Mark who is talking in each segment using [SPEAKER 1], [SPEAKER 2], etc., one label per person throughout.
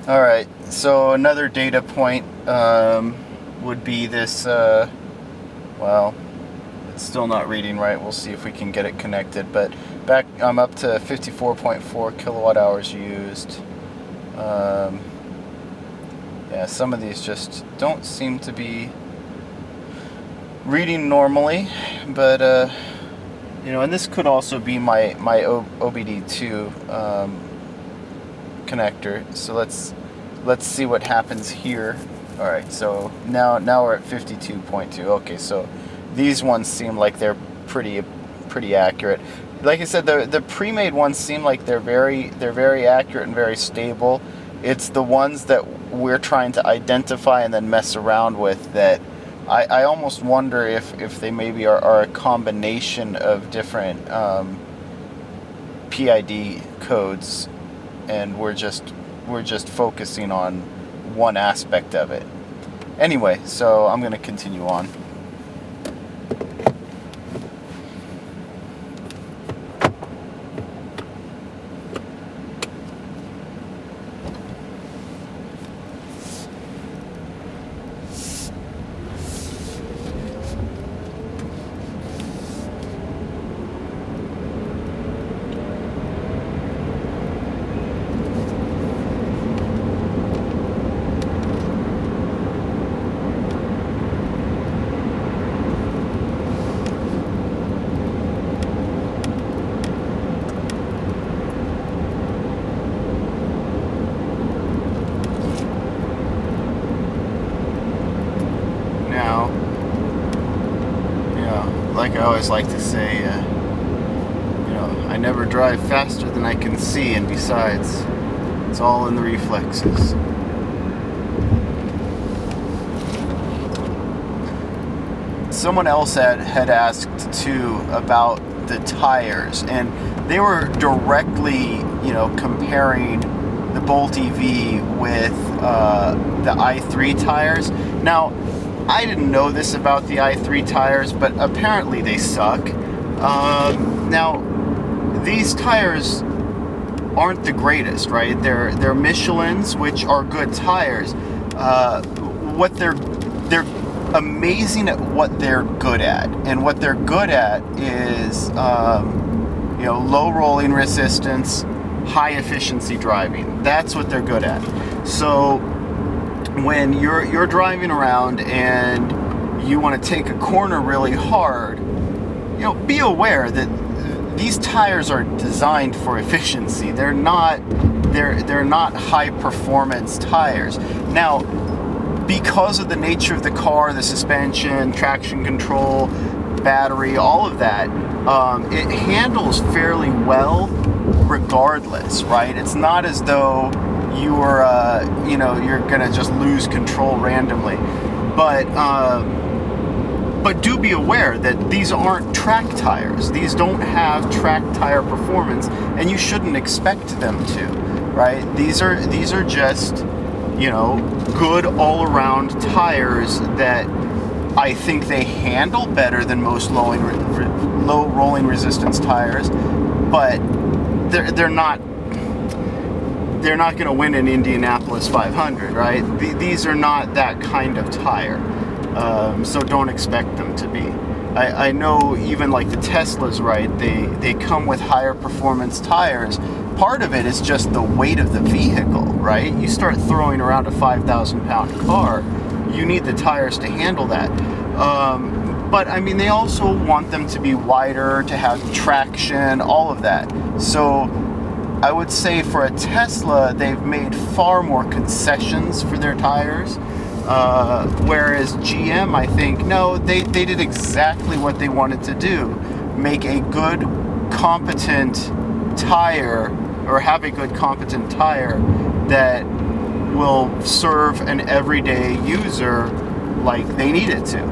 [SPEAKER 1] All right, so another data point would be this. Well, it's still not reading right. We'll see if we can get it connected. But back, I'm up to 54.4 kilowatt hours used. Yeah, some of these just don't seem to be reading normally, but and this could also be my OBD2 connector. So let's see what happens here. All right, so now we're at 52.2. Okay, so these ones seem like they're pretty accurate. Like I said, the pre-made ones seem like they're very accurate and very stable. It's the ones that we're trying to identify and then mess around with that I almost wonder if they maybe are a combination of different PID codes, and we're just focusing on one aspect of it. Anyway, so I'm going to continue on. Now, like I always like to say, I never drive faster than I can see, and besides, it's all in the reflexes. Someone else had asked too about the tires, and they were directly, comparing the Bolt EV with the i3 tires. Now, I didn't know this about the i3 tires, but apparently they suck. Now, these tires aren't the greatest, right? They're Michelins, which are good tires. What they're amazing at what they're good at, and what they're good at is low rolling resistance, high efficiency driving. That's what they're good at. So when you're driving around and you want to take a corner really hard, be aware that these tires are designed for efficiency. They're not high performance tires. Now, because of the nature of the car, the suspension, traction control, battery, all of that, it handles fairly well regardless, right? It's not as though you're gonna just lose control randomly. But do be aware that these aren't track tires. These don't have track tire performance, and you shouldn't expect them to, right? These are just, good all-around tires that I think they handle better than most low rolling resistance tires, but they're not going to win an Indianapolis 500, right? These are not that kind of tire, so don't expect them to be. I know even like the Teslas, right? They come with higher performance tires. Part of it is just the weight of the vehicle, right? You start throwing around a 5,000 pound car, you need the tires to handle that. But I mean, they also want them to be wider, to have traction, all of that. So I would say for a Tesla, they've made far more concessions for their tires. Whereas GM, I think, no, they did exactly what they wanted to do. Make a good, competent tire, or have a good, competent tire that will serve an everyday user like they need it to.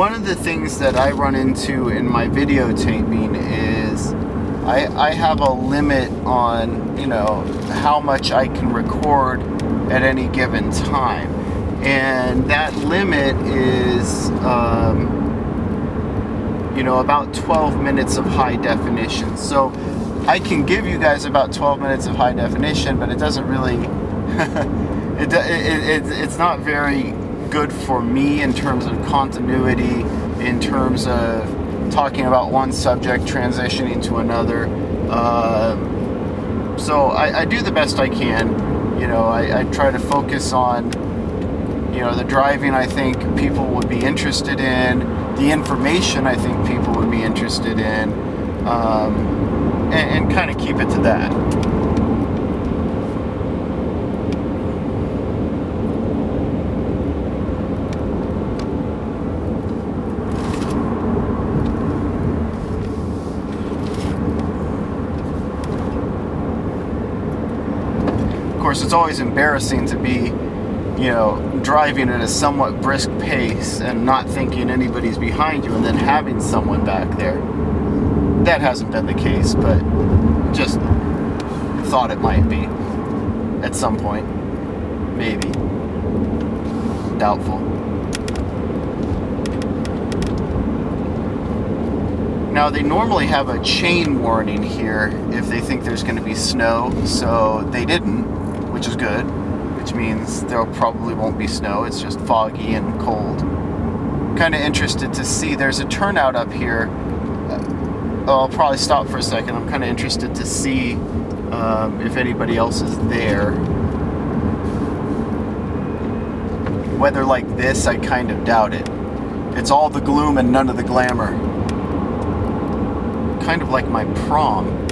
[SPEAKER 1] one of the things that I run into in my videotaping is I have a limit on, you know, how much I can record at any given time. And that limit is, you know, about 12 minutes of high definition. So I can give you guys about 12 minutes of high definition, but it doesn't really, it's not very good for me in terms of continuity, in terms of talking about one subject, transitioning to another. So I do the best I can. You know, I try to focus on, you know, the driving I think people would be interested in, the information I think people would be interested in, and kind of keep it to that. Of course, it's always embarrassing to be, you know, driving at a somewhat brisk pace and not thinking anybody's behind you and then having someone back there. That hasn't been the case, but just thought it might be at some point. Maybe. Doubtful. Now, they normally have a chain warning here if they think there's going to be snow, so they didn't, which is good, which means there probably won't be snow. It's just foggy and cold. Kind of interested to see. There's a turnout up here. I'll probably stop for a second. I'm kind of interested to see if anybody else is there. Weather like this, I kind of doubt it. It's all the gloom and none of the glamour. Kind of like my prom.